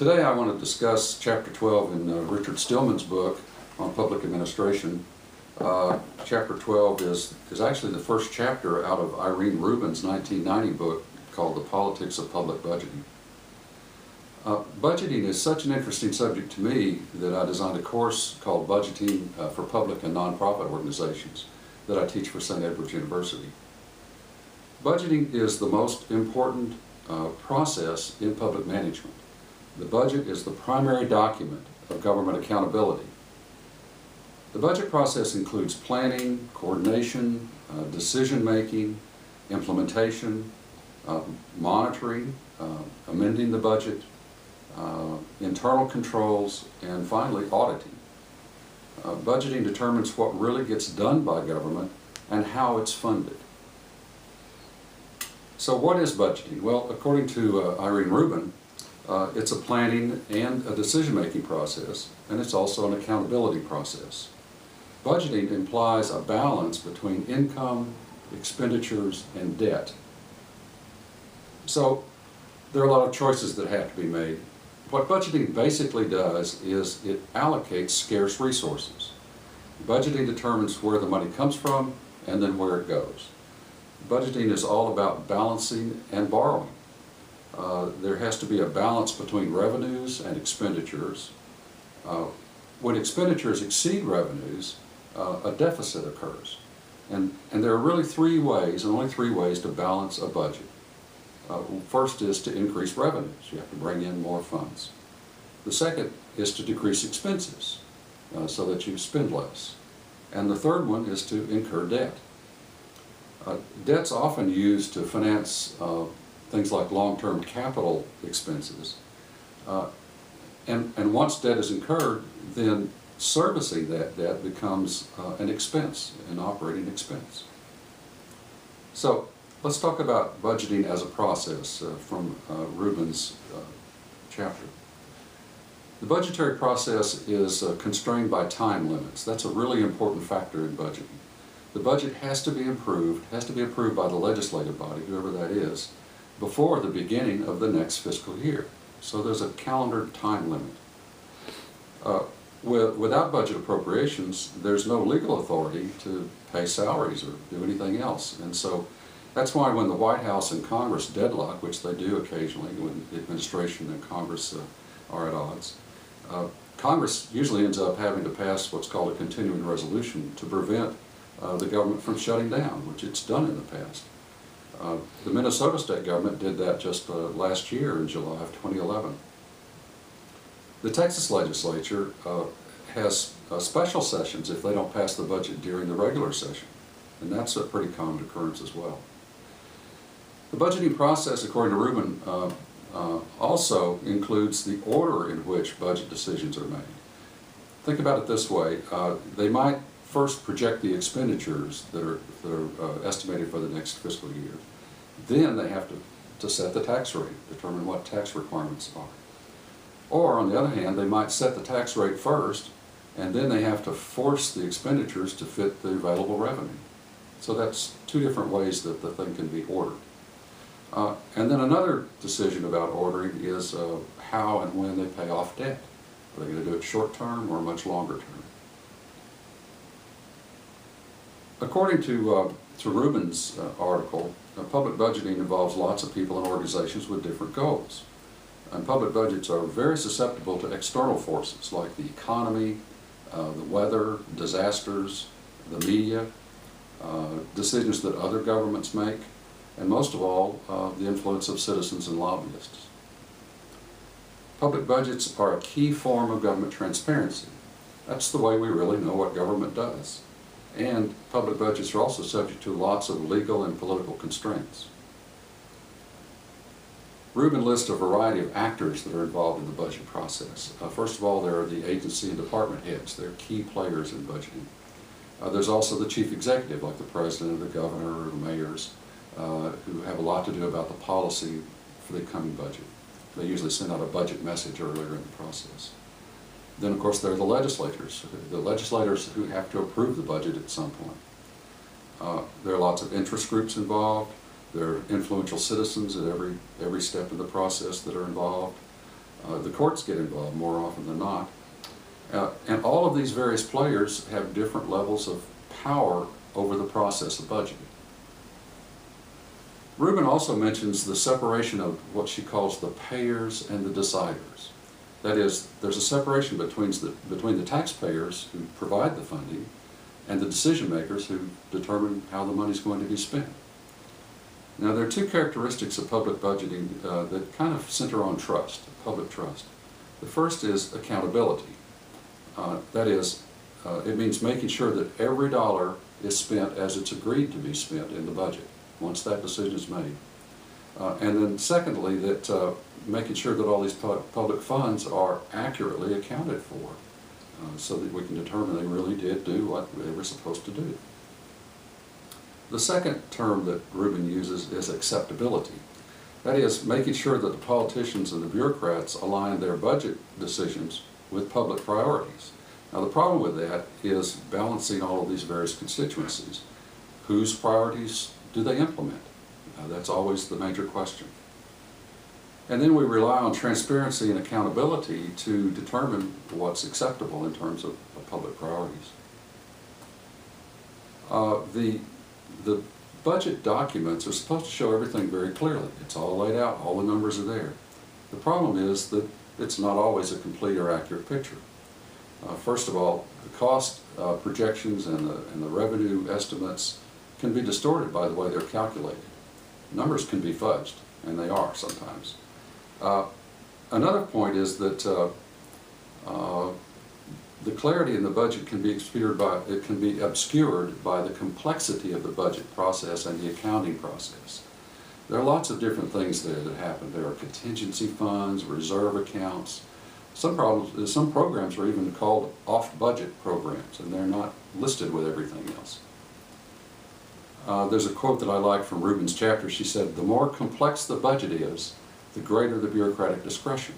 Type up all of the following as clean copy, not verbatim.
Today I want to discuss Chapter 12 in Richard Stillman's book on public administration. Chapter 12 is actually the first chapter out of Irene Rubin's 1990 book called The Politics of Public Budgeting. Budgeting is such an interesting subject to me that I designed a course called Budgeting for Public and Nonprofit Organizations that I teach for St. Edward's University. Budgeting is the most important process in public management. The budget is the primary document of government accountability. The budget process includes planning, coordination, decision-making, implementation, monitoring, amending the budget, internal controls, and finally auditing. Budgeting determines what really gets done by government and how it's funded. So what is budgeting? Well, according to Irene Rubin, it's a planning and a decision-making process, and it's also an accountability process. Budgeting implies a balance between income, expenditures, and debt. So there are a lot of choices that have to be made. What budgeting basically does is it allocates scarce resources. Budgeting determines where the money comes from and then where it goes. Budgeting is all about balancing and borrowing. There has to be a balance between revenues and expenditures. When expenditures exceed revenues, a deficit occurs. And there are really three ways, and only three ways, to balance a budget. First is to increase revenues. You have to bring in more funds. The second is to decrease expenses so that you spend less. And the third one is to incur debt. Debt's often used to finance things like long-term capital expenses. And once debt is incurred, then servicing that debt becomes an expense, an operating expense. So let's talk about budgeting as a process from Rubin's chapter. The budgetary process is constrained by time limits. That's a really important factor in budgeting. The budget has to be approved by the legislative body, whoever that is, before the beginning of the next fiscal year. So there's a calendared time limit. Without budget appropriations, there's no legal authority to pay salaries or do anything else. And so that's why when the White House and Congress deadlock, which they do occasionally when the administration and Congress are at odds, Congress usually ends up having to pass what's called a continuing resolution to prevent the government from shutting down, which it's done in the past. The Minnesota state government did that just last year in July of 2011. The Texas legislature has special sessions if they don't pass the budget during the regular session, and that's a pretty common occurrence as well. The budgeting process, according to Rubin, also includes the order in which budget decisions are made. Think about it this way. They might first project the expenditures that are estimated for the next fiscal year. Then they have to set the tax rate, determine what tax requirements are. Or on the other hand, they might set the tax rate first, and then they have to force the expenditures to fit the available revenue. So that's two different ways that the thing can be ordered. And then another decision about ordering is how and when they pay off debt. Are they going to do it short term or much longer term? According to Rubin's article, public budgeting involves lots of people and organizations with different goals. And public budgets are very susceptible to external forces like the economy, the weather, disasters, the media, decisions that other governments make, and most of all, the influence of citizens and lobbyists. Public budgets are a key form of government transparency. That's the way we really know what government does. And public budgets are also subject to lots of legal and political constraints. Rubin lists a variety of actors that are involved in the budget process. First of all, there are the agency and department heads. They're key players in budgeting. There's also the chief executive, like the president or the governor or the mayors, who have a lot to do about the policy for the coming budget. They usually send out a budget message earlier in the process. Then, of course, there are the legislators who have to approve the budget at some point. There are lots of interest groups involved. There are influential citizens at every step of the process that are involved. The courts get involved more often than not. And all of these various players have different levels of power over the process of budgeting. Rubin also mentions the separation of what she calls the payers and the deciders. That is, there's a separation between the taxpayers who provide the funding and the decision makers who determine how the money is going to be spent. Now, there are two characteristics of public budgeting that kind of center on trust, public trust. The first is accountability. That is, it means making sure that every dollar is spent as it's agreed to be spent in the budget, once that decision is made. And then secondly, that making sure that all these public funds are accurately accounted for, so that we can determine they really did do what they were supposed to do. The second term that Rubin uses is acceptability. That is, making sure that the politicians and the bureaucrats align their budget decisions with public priorities. Now, the problem with that is balancing all of these various constituencies. Whose priorities do they implement? That's always the major question. And then we rely on transparency and accountability to determine what's acceptable in terms of public priorities. The budget documents are supposed to show everything very clearly. It's all laid out, all the numbers are there. The problem is that it's not always a complete or accurate picture. First of all, the cost projections and the revenue estimates can be distorted by the way they're calculated. Numbers can be fudged, and they are sometimes. Another point is that the clarity in the budget can be obscured by the complexity of the budget process and the accounting process. There are lots of different things there that happen. There are contingency funds, reserve accounts. Some programs are even called off-budget programs, and they're not listed with everything else. There's a quote that I like from Rubin's chapter. She said, "The more complex the budget is, the greater the bureaucratic discretion."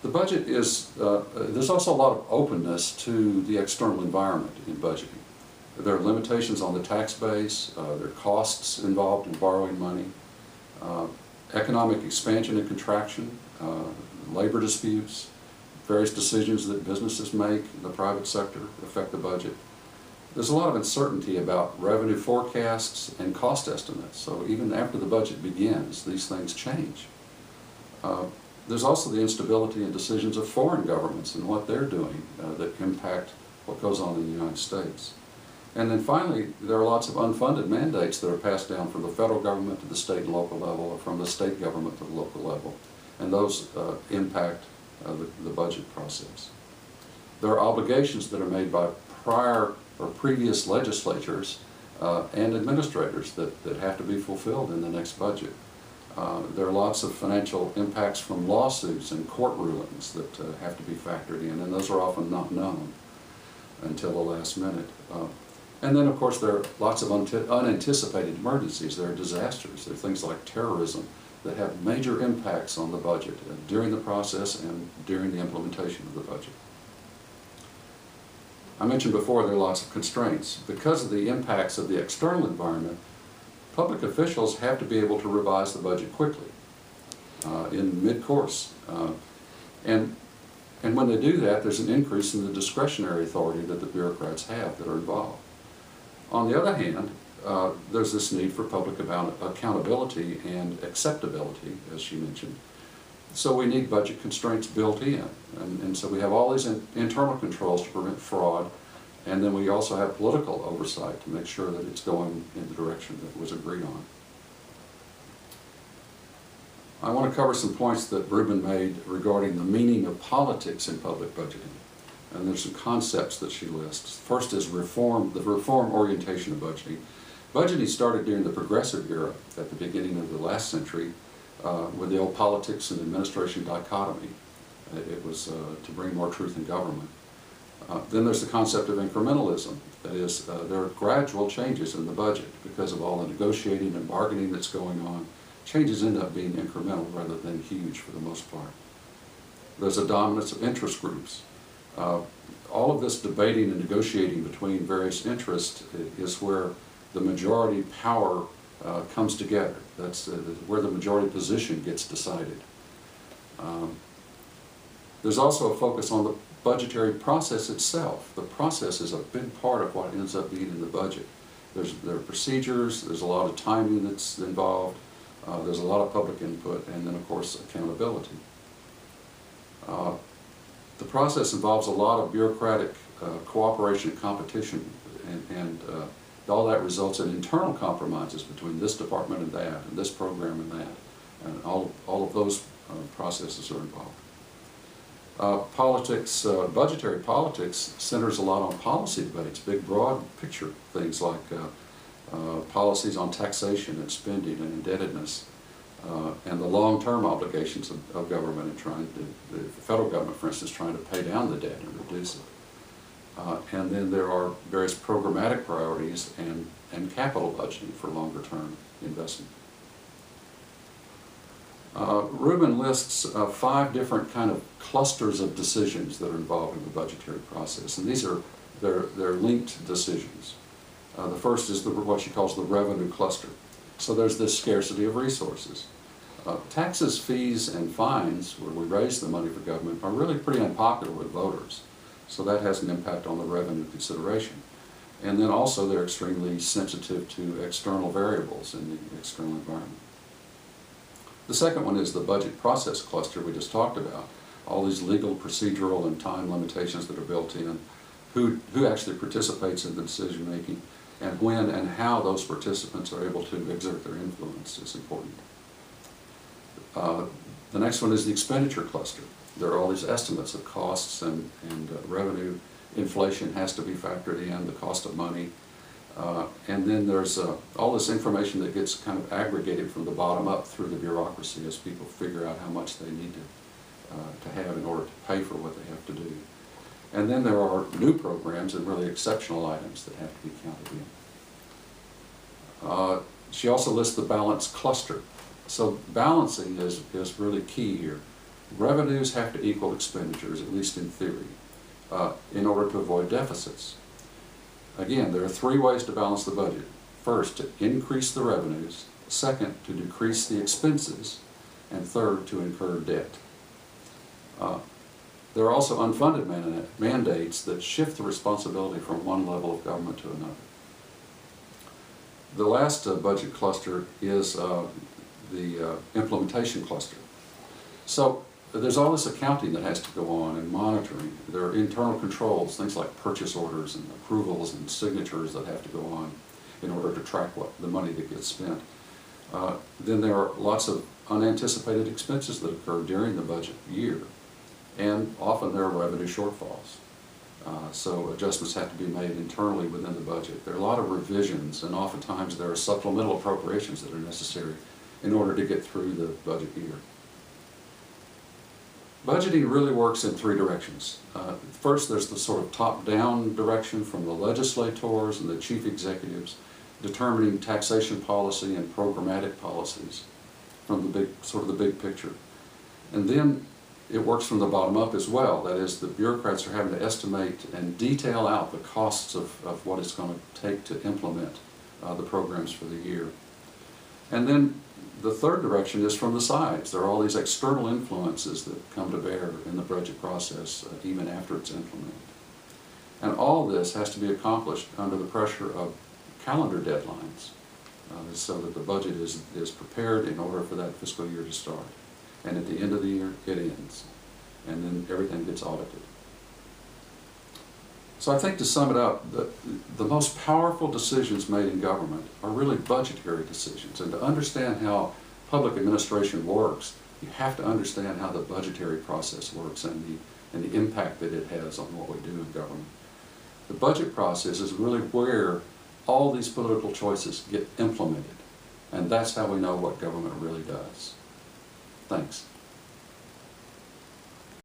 The budget is, there's also a lot of openness to the external environment in budgeting. There are limitations on the tax base, there are costs involved in borrowing money, economic expansion and contraction, labor disputes, various decisions that businesses make in the private sector affect the budget. There's a lot of uncertainty about revenue forecasts and cost estimates, so even after the budget begins, these things change. There's also the instability in decisions of foreign governments and what they're doing that impact what goes on in the United States. And then finally, there are lots of unfunded mandates that are passed down from the federal government to the state and local level, or from the state government to the local level, and those impact the budget process. There are obligations that are made by prior or previous legislatures and administrators that have to be fulfilled in the next budget. There are lots of financial impacts from lawsuits and court rulings that have to be factored in, and those are often not known until the last minute. And then, of course, there are lots of unanticipated emergencies. There are disasters. There are things like terrorism that have major impacts on the budget during the process and during the implementation of the budget. I mentioned before there are lots of constraints. Because of the impacts of the external environment, public officials have to be able to revise the budget quickly in mid-course. And when they do that, there's an increase in the discretionary authority that the bureaucrats have that are involved. On the other hand, there's this need for public accountability and acceptability, as she mentioned. So we need budget constraints built in. And so we have all these internal controls to prevent fraud, and then we also have political oversight to make sure that it's going in the direction that was agreed on. I want to cover some points that Rubin made regarding the meaning of politics in public budgeting. And there's some concepts that she lists. First is reform, the reform orientation of budgeting. Budgeting started during the progressive era at the beginning of the last century with the old politics and administration dichotomy. It was to bring more truth in government. Then there's the concept of incrementalism. That is, there are gradual changes in the budget because of all the negotiating and bargaining that's going on. Changes end up being incremental rather than huge for the most part. There's a dominance of interest groups. All of this debating and negotiating between various interests is where the majority power comes together. That's where the majority position gets decided. There's also a focus on the budgetary process itself. The process is a big part of what ends up being in the budget. There are procedures, there's a lot of timing that's involved, there's a lot of public input, and then of course accountability. The process involves a lot of bureaucratic cooperation and competition, and all that results in internal compromises between this department and that, and this program and that, and all of those processes are involved. Budgetary politics centers a lot on policy debates, big broad picture things like policies on taxation and spending and indebtedness, and the long-term obligations of government and trying to, the federal government, for instance, trying to pay down the debt and reduce it. And then there are various programmatic priorities and capital budgeting for longer-term investment. Rubin lists 5 different kind of clusters of decisions that are involved in the budgetary process, and these are they're linked decisions. The first is what she calls the revenue cluster. So there's this scarcity of resources. Taxes, fees, and fines, where we raise the money for government, are really pretty unpopular with voters. So that has an impact on the revenue consideration. And then also they're extremely sensitive to external variables in the external environment. The second one is the budget process cluster we just talked about. All these legal, procedural, and time limitations that are built in, who actually participates in the decision making, and when and how those participants are able to exert their influence is important. The next one is the expenditure cluster. There are all these estimates of costs and revenue. Inflation has to be factored in, the cost of money. And then there's all this information that gets kind of aggregated from the bottom up through the bureaucracy as people figure out how much they need to have in order to pay for what they have to do. And then there are new programs and really exceptional items that have to be counted in. She also lists the balance cluster. So balancing is really key here. Revenues have to equal expenditures, at least in theory, in order to avoid deficits. Again, there are 3 ways to balance the budget. First, to increase the revenues. Second, to decrease the expenses. And third, to incur debt. There are also unfunded mandates that shift the responsibility from one level of government to another. The last budget cluster is the implementation cluster. So there's all this accounting that has to go on and monitoring. There are internal controls, things like purchase orders and approvals and signatures that have to go on in order to track the money that gets spent. Then there are lots of unanticipated expenses that occur during the budget year, and often there are revenue shortfalls. So adjustments have to be made internally within the budget. There are a lot of revisions, and oftentimes there are supplemental appropriations that are necessary in order to get through the budget year. Budgeting really works in 3 directions. First, there's the sort of top-down direction from the legislators and the chief executives determining taxation policy and programmatic policies from the big picture. And then it works from the bottom up as well. That is, the bureaucrats are having to estimate and detail out the costs of what it's going to take to implement the programs for the year. And then the third direction is from the sides. There are all these external influences that come to bear in the budget process even after it's implemented. And all this has to be accomplished under the pressure of calendar deadlines so that the budget is prepared in order for that fiscal year to start. And at the end of the year, it ends. And then everything gets audited. So I think, to sum it up, the most powerful decisions made in government are really budgetary decisions. And to understand how public administration works, you have to understand how the budgetary process works and the impact that it has on what we do in government. The budget process is really where all these political choices get implemented. And that's how we know what government really does. Thanks.